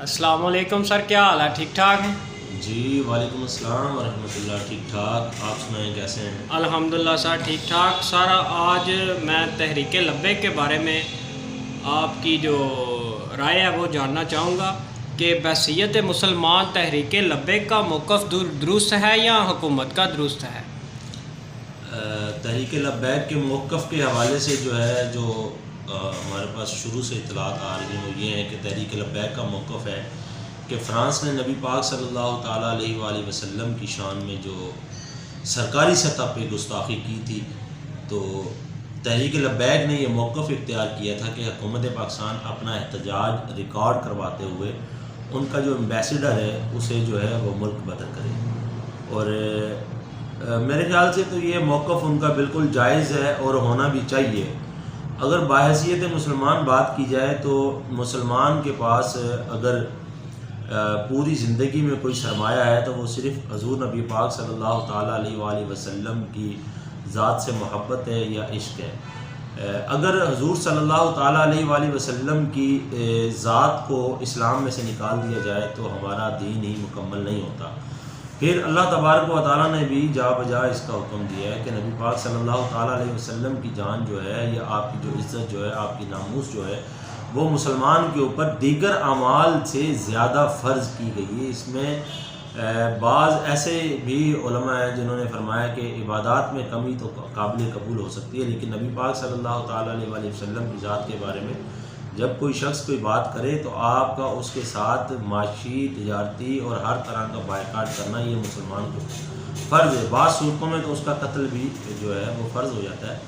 السلام علیکم سر، کیا حال ہے؟ ٹھیک ٹھاک ہیں؟ جی وعلیکم السلام ورحمۃ اللہ، ٹھیک ٹھاک، آپ سنائیں کیسے ہیں؟ الحمدللہ سر ٹھیک ٹھاک۔ سر آج میں تحریک لبیک کے بارے میں آپ کی جو رائے ہے وہ جاننا چاہوں گا کہ بحیثیت مسلمان تحریک لبیک کا موقف درست ہے یا حکومت کا درست ہے؟ تحریک لبیک کے موقف کے حوالے سے جو ہمارے پاس شروع سے اطلاعات آ رہی ہیں وہ یہ ہیں کہ تحریک لبیک کا موقف ہے کہ فرانس نے نبی پاک صلی اللہ تعالیٰ علیہ وآلہ وسلم کی شان میں جو سرکاری سطح پہ گستاخی کی تھی، تو تحریک لبیک نے یہ موقف اختیار کیا تھا کہ حکومت پاکستان اپنا احتجاج ریکارڈ کرواتے ہوئے ان کا جو ایمبیسیڈر ہے اسے جو ہے وہ ملک بدر کرے، اور میرے خیال سے تو یہ موقف ان کا بالکل جائز ہے اور ہونا بھی چاہیے۔ اگر بحیثیت مسلمان بات کی جائے تو مسلمان کے پاس اگر پوری زندگی میں کوئی سرمایہ ہے تو وہ صرف حضور نبی پاک صلی اللہ تعالیٰ علیہ وآلہ وسلم کی ذات سے محبت ہے یا عشق ہے۔ اگر حضور صلی اللہ تعالیٰ علیہ وآلہ وسلم کی ذات کو اسلام میں سے نکال دیا جائے تو ہمارا دین ہی مکمل نہیں ہوتا۔ پھر اللہ تبارک و تعالیٰ نے بھی جا بجا اس کا حکم دیا ہے کہ نبی پاک صلی اللہ تعالیٰ علیہ وسلم کی جان جو ہے یا آپ کی جو عزت جو ہے، آپ کی ناموس جو ہے، وہ مسلمان کے اوپر دیگر اعمال سے زیادہ فرض کی گئی ہے۔ اس میں بعض ایسے بھی علماء ہیں جنہوں نے فرمایا کہ عبادات میں کمی تو قابل قبول ہو سکتی ہے، لیکن نبی پاک صلی اللہ تعالیٰ علیہ وآلہ وسلم کی ذات کے بارے میں جب کوئی شخص کوئی بات کرے تو آپ کا اس کے ساتھ معاشی، تجارتی اور ہر طرح کا بائیکاٹ کرنا یہ مسلمان کو فرض ہے۔ بعض صورتوں میں تو اس کا قتل بھی جو ہے وہ فرض ہو جاتا ہے۔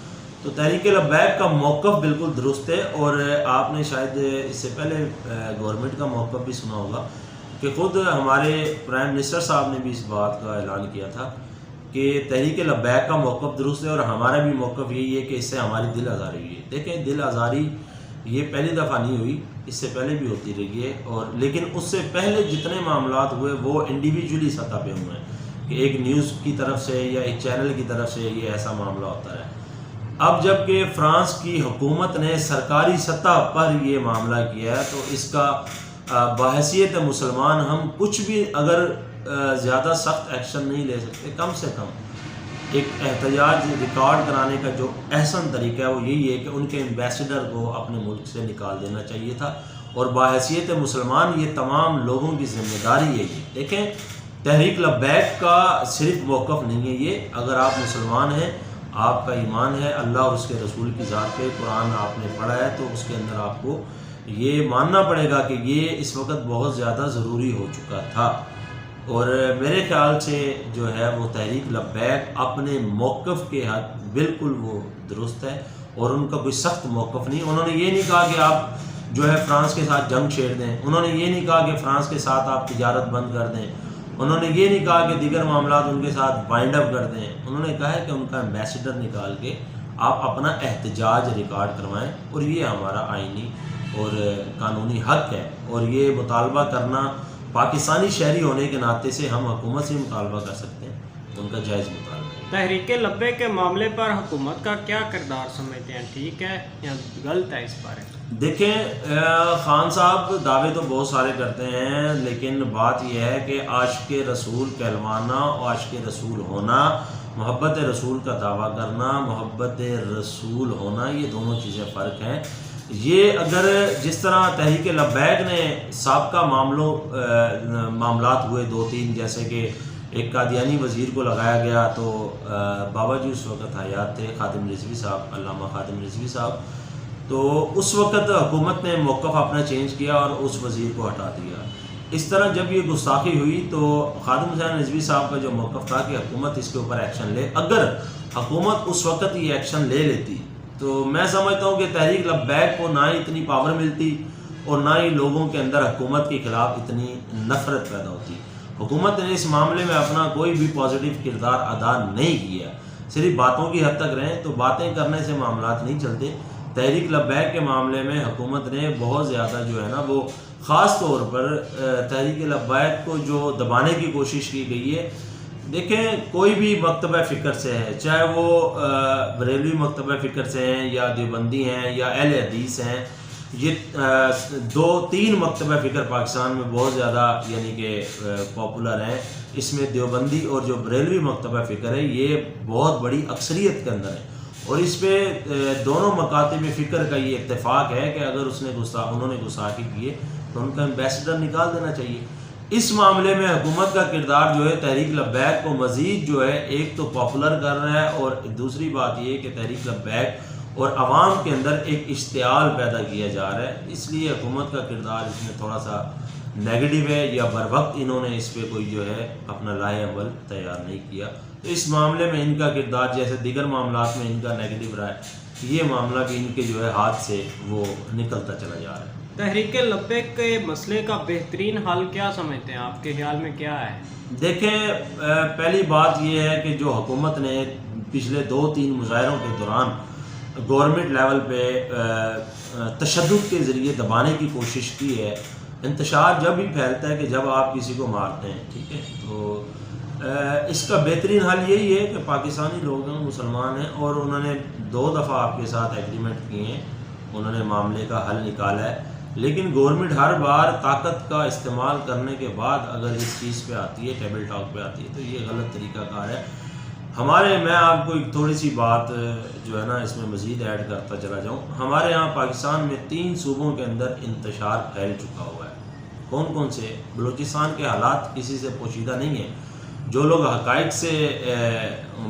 تو تحریک لبیک کا موقف بالکل درست ہے، اور آپ نے شاید اس سے پہلے گورنمنٹ کا موقف بھی سنا ہوگا کہ خود ہمارے پرائم منسٹر صاحب نے بھی اس بات کا اعلان کیا تھا کہ تحریک لبیک کا موقف درست ہے، اور ہمارا بھی موقف یہی ہے کہ اس سے ہماری دل آزاری ہوئی ہے۔ دیکھیں، دل آزاری یہ پہلی دفعہ نہیں ہوئی، اس سے پہلے بھی ہوتی رہی ہے، اور لیکن اس سے پہلے جتنے معاملات ہوئے وہ انڈیویجولی سطح پہ ہوئے ہیں کہ ایک نیوز کی طرف سے یا ایک چینل کی طرف سے یہ ایسا معاملہ ہوتا ہے۔ اب جب کہ فرانس کی حکومت نے سرکاری سطح پر یہ معاملہ کیا ہے تو اس کا بحیثیت مسلمان ہم کچھ بھی اگر زیادہ سخت ایکشن نہیں لے سکتے، کم سے کم ایک احتجاج ریکارڈ کرانے کا جو احسن طریقہ ہے وہ یہی ہے کہ ان کے ایمبیسیڈر کو اپنے ملک سے نکال دینا چاہیے تھا، اور بحیثیت مسلمان یہ تمام لوگوں کی ذمہ داری ہے۔ یہ دیکھیں، تحریک لبیک کا صرف موقف نہیں ہے یہ، اگر آپ مسلمان ہیں، آپ کا ایمان ہے اللہ اور اس کے رسول کی ذات پہ، قرآن آپ نے پڑھا ہے، تو اس کے اندر آپ کو یہ ماننا پڑے گا کہ یہ اس وقت بہت زیادہ ضروری ہو چکا تھا۔ اور میرے خیال سے جو ہے وہ تحریک لبیک اپنے موقف کے حد بالکل وہ درست ہے، اور ان کا کوئی سخت موقف نہیں۔ انہوں نے یہ نہیں کہا کہ آپ جو ہے فرانس کے ساتھ جنگ چھیڑ دیں، انہوں نے یہ نہیں کہا کہ فرانس کے ساتھ آپ تجارت بند کر دیں، انہوں نے یہ نہیں کہا کہ دیگر معاملات ان کے ساتھ بائنڈ اپ کر دیں۔ انہوں نے کہا ہے کہ ان کا ایمبیسیڈر نکال کے آپ اپنا احتجاج ریکارڈ کروائیں، اور یہ ہمارا آئینی اور قانونی حق ہے، اور یہ مطالبہ کرنا پاکستانی شہری ہونے کے ناطے سے ہم حکومت سے مطالبہ کر سکتے ہیں، ان کا جائز مطالبہ۔ تحریک لبیک کے معاملے پر حکومت کا کیا کردار سمجھتے ہیں؟ ٹھیک ہے یا غلط ہے اس بارے میں؟ دیکھیں، خان صاحب دعوے تو بہت سارے کرتے ہیں، لیکن بات یہ ہے کہ عاشق رسول کہلوانا اور عاشق رسول ہونا، محبت رسول کا دعویٰ کرنا، محبت رسول ہونا، یہ دونوں چیزیں فرق ہیں۔ یہ اگر جس طرح تحریک لبیک نے سابقہ معاملات ہوئے دو تین، جیسے کہ ایک قادیانی وزیر کو لگایا گیا تو بابا جی اس وقت حیات تھے، خادم رضوی صاحب، علامہ خادم رضوی صاحب، تو اس وقت حکومت نے موقف اپنا چینج کیا اور اس وزیر کو ہٹا دیا۔ اس طرح جب یہ گستاخی ہوئی تو خادم حسین رضوی صاحب کا جو موقف تھا کہ حکومت اس کے اوپر ایکشن لے، اگر حکومت اس وقت یہ ایکشن لے لیتی تو میں سمجھتا ہوں کہ تحریک لبیک کو نہ ہی اتنی پاور ملتی اور نہ ہی لوگوں کے اندر حکومت کے خلاف اتنی نفرت پیدا ہوتی۔ حکومت نے اس معاملے میں اپنا کوئی بھی پازیٹیو کردار ادا نہیں کیا، صرف باتوں کی حد تک رہیں، تو باتیں کرنے سے معاملات نہیں چلتے۔ تحریک لبیک کے معاملے میں حکومت نے بہت زیادہ جو ہے نا وہ خاص طور پر تحریک لبیک کو جو دبانے کی کوشش کی گئی ہے۔ دیکھیں، کوئی بھی مکتبہ فکر سے ہے، چاہے وہ بریلوی مکتبہ فکر سے ہیں یا دیوبندی ہیں یا اہل حدیث ہیں، یہ 2-3 مکتبہ فکر پاکستان میں بہت زیادہ یعنی کہ پاپولر ہیں. اس میں دیوبندی اور جو بریلوی مکتبہ فکر ہے یہ بہت بڑی اکثریت کے اندر ہے. اور اس پہ دونوں مکاتب فکر کا یہ اتفاق ہے کہ اگر انہوں نے گستاخی کیے تو ان کا ایمبیسڈر نکال دینا چاہیے. اس معاملے میں حکومت کا کردار جو ہے تحریک لبیک کو مزید جو ہے ایک تو پاپولر کر رہا ہے، اور دوسری بات یہ کہ تحریک لبیک اور عوام کے اندر ایک اشتعال پیدا کیا جا رہا ہے. اس لیے حکومت کا کردار اس میں تھوڑا سا نیگیٹو ہے، یا بر وقت انہوں نے اس پہ کوئی جو ہے اپنا لائحہ عمل تیار نہیں کیا. تو اس معاملے میں ان کا کردار جیسے دیگر معاملات میں ان کا نیگیٹو رہا ہے، یہ معاملہ بھی ان کے جو ہے ہاتھ سے وہ نکلتا چلا جا رہا ہے. تحریک لبیک کے مسئلے کا بہترین حل کیا سمجھتے ہیں؟ آپ کے خیال میں کیا ہے؟ دیکھیں، پہلی بات یہ ہے کہ جو حکومت نے پچھلے 2-3 مظاہروں کے دوران گورنمنٹ لیول پہ تشدد کے ذریعے دبانے کی کوشش کی ہے. انتشار جب بھی پھیلتا ہے کہ جب آپ کسی کو مارتے ہیں، ٹھیک ہے، تو اس کا بہترین حل یہی ہے کہ پاکستانی لوگ ہیں، مسلمان ہیں، اور انہوں نے 2 دفعہ آپ کے ساتھ ایگریمنٹ کیے ہیں، انہوں نے معاملے کا حل نکالا ہے. لیکن گورنمنٹ ہر بار طاقت کا استعمال کرنے کے بعد اگر اس چیز پہ آتی ہے، ٹیبل ٹاک پہ آتی ہے، تو یہ غلط طریقہ کار ہے. میں آپ کو ایک تھوڑی سی بات جو ہے نا اس میں مزید ایڈ کرتا چلا جاؤں. ہمارے یہاں پاکستان میں 3 صوبوں کے اندر انتشار پھیل چکا ہوا ہے. کون کون سے؟ بلوچستان کے حالات کسی سے پوشیدہ نہیں ہیں. جو لوگ حقائق سے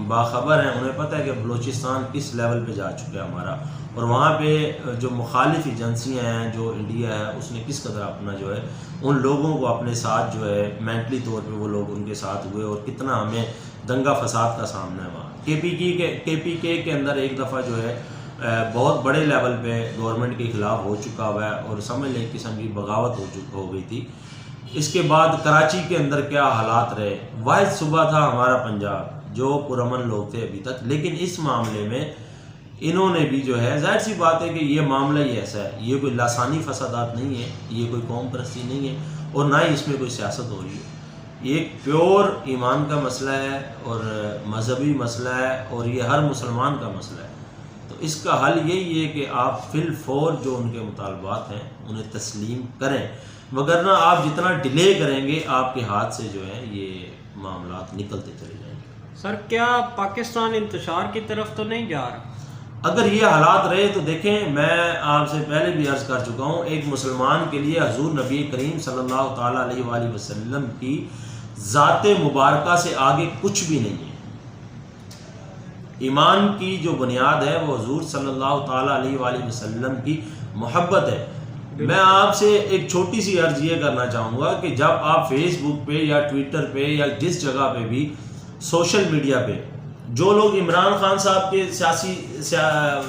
باخبر ہیں انہیں پتہ ہے کہ بلوچستان کس لیول پہ جا چکا ہے ہمارا، اور وہاں پہ جو مخالف ایجنسیاں ہیں، جو انڈیا ہے، اس نے کس قدر اپنا جو ہے ان لوگوں کو اپنے ساتھ جو ہے مینٹلی طور پہ وہ لوگ ان کے ساتھ ہوئے، اور کتنا ہمیں دنگا فساد کا سامنا ہے. وہاں کے پی کے کے اندر ایک دفعہ جو ہے بہت بڑے لیول پہ گورنمنٹ کے خلاف ہو چکا ہوا ہے، اور سمجھ لیں ایک قسم کی بغاوت ہو گئی تھی. اس کے بعد کراچی کے اندر کیا حالات رہے. واحد صوبہ تھا ہمارا پنجاب جو پرامن لوگ تھے ابھی تک، لیکن اس معاملے میں انہوں نے بھی جو ہے، ظاہر سی بات ہے کہ یہ معاملہ ہی ایسا ہے، یہ کوئی لسانی فسادات نہیں ہے، یہ کوئی قوم پرستی نہیں ہے، اور نہ ہی اس میں کوئی سیاست ہو رہی ہے. یہ ایک پیور ایمان کا مسئلہ ہے اور مذہبی مسئلہ ہے، اور یہ ہر مسلمان کا مسئلہ ہے. تو اس کا حل یہی ہے کہ آپ فی الفور جو ان کے مطالبات ہیں انہیں تسلیم کریں، وگرنہ آپ جتنا ڈیلے کریں گے آپ کے ہاتھ سے جو ہے یہ معاملات نکلتے چلے جائیں گے. سر، کیا پاکستان انتشار کی طرف تو نہیں جا رہا؟ اگر یہ حالات رہے تو دیکھیں، میں آپ سے پہلے بھی عرض کر چکا ہوں، ایک مسلمان کے لیے حضور نبی کریم صلی اللہ تعالیٰ علیہ وآلہ وسلم کی ذات مبارکہ سے آگے کچھ بھی نہیں ہے. ایمان کی جو بنیاد ہے وہ حضور صلی اللہ تعالیٰ علیہ وآلہ وسلم کی محبت ہے. میں آپ سے ایک چھوٹی سی عرض یہ کرنا چاہوں گا کہ جب آپ فیس بک پہ یا ٹویٹر پہ یا جس جگہ پہ بھی سوشل میڈیا پہ جو لوگ عمران خان صاحب کے سیاسی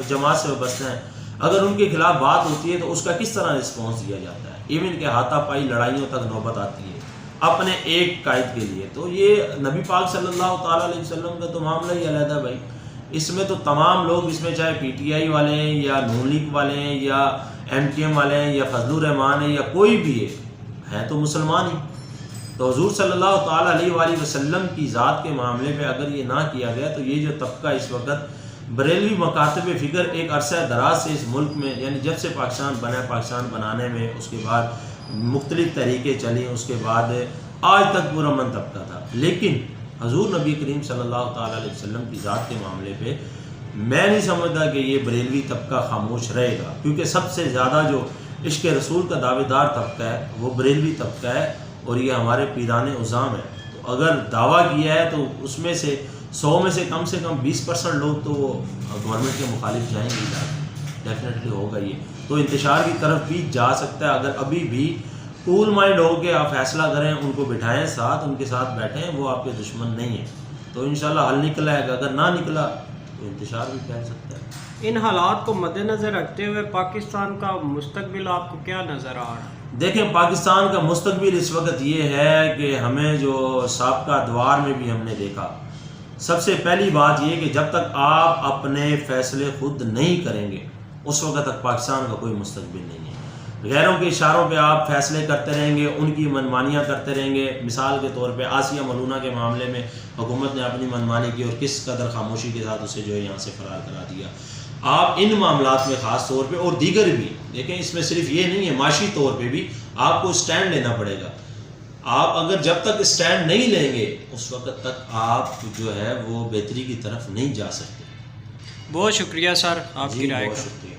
جماعت سے وابستہ ہیں، اگر ان کے خلاف بات ہوتی ہے تو اس کا کس طرح رسپانس دیا جاتا ہے، ایون کہ ہاتھا پائی لڑائیوں تک نوبت آتی ہے اپنے ایک قائد کے لیے. تو یہ نبی پاک صلی اللہ تعالیٰ علیہ وسلم کا تو معاملہ ہی علیحدہ بھائی. اس میں تو تمام لوگ، اس میں چاہے پی ٹی آئی والے ہیں یا نون لیگ والے ہیں یا ایم ٹی ایم والے ہیں یا فضل الرحمان ہیں یا کوئی بھی ہے تو مسلمان ہی. تو حضور صلی اللہ تعالیٰ علیہ وآلہ وسلم کی ذات کے معاملے پہ اگر یہ نہ کیا گیا تو یہ جو طبقہ اس وقت بریلوی مکاتب فکر ایک عرصہ دراز سے اس ملک میں، یعنی جب سے پاکستان بنا، پاکستان بنانے میں اس کے بعد مختلف طریقے چلیں، اس کے بعد آج تک پرامن طبقہ تھا. لیکن حضور نبی کریم صلی اللہ تعالیٰ علیہ وسلم کی ذات کے معاملے پہ میں نہیں سمجھتا کہ یہ بریلوی طبقہ خاموش رہے گا، کیونکہ سب سے زیادہ جو عشق رسول کا دعوے دار طبقہ ہے وہ بریلوی طبقہ ہے، اور یہ ہمارے پیران عظام ہیں. تو اگر دعویٰ کیا ہے تو اس میں سے 100 میں سے کم 20% لوگ تو وہ گورنمنٹ کے مخالف جائیں گے. ڈیفینیٹلی ہوگا یہ. تو انتشار کی طرف بھی جا سکتا ہے. اگر ابھی بھی کول مائنڈ ہو کے آپ فیصلہ کریں، ان کو بٹھائیں ساتھ، ان کے ساتھ بیٹھیں، وہ آپ کے دشمن نہیں ہیں، تو انشاءاللہ حل نکل آئے گا. اگر نہ نکلا تو انتشار بھی پھیل سکتا ہے. ان حالات کو مد نظر رکھتے ہوئے پاکستان کا مستقبل آپ کو کیا نظر آ رہا ہے؟ دیکھیں، پاکستان کا مستقبل اس وقت یہ ہے کہ ہمیں جو سابقہ ادوار میں بھی ہم نے دیکھا، سب سے پہلی بات یہ کہ جب تک آپ اپنے فیصلے خود نہیں کریں گے اس وقت تک پاکستان کا کوئی مستقبل نہیں ہے. غیروں کے اشاروں پہ آپ فیصلے کرتے رہیں گے، ان کی منمانیاں کرتے رہیں گے. مثال کے طور پہ آسیہ ملونہ کے معاملے میں حکومت نے اپنی منمانی کی اور کس قدر خاموشی کے ساتھ اسے جو ہے یہاں سے فرار کرا دیا. آپ ان معاملات میں خاص طور پہ اور دیگر بھی دیکھیں، اس میں صرف یہ نہیں ہے، معاشی طور پہ بھی آپ کو اسٹینڈ لینا پڑے گا. آپ اگر جب تک اسٹینڈ نہیں لیں گے اس وقت تک آپ جو ہے وہ بہتری کی طرف نہیں جا سکتے. بہت شکریہ سر آپ کی رائے بہت کا. شکریہ.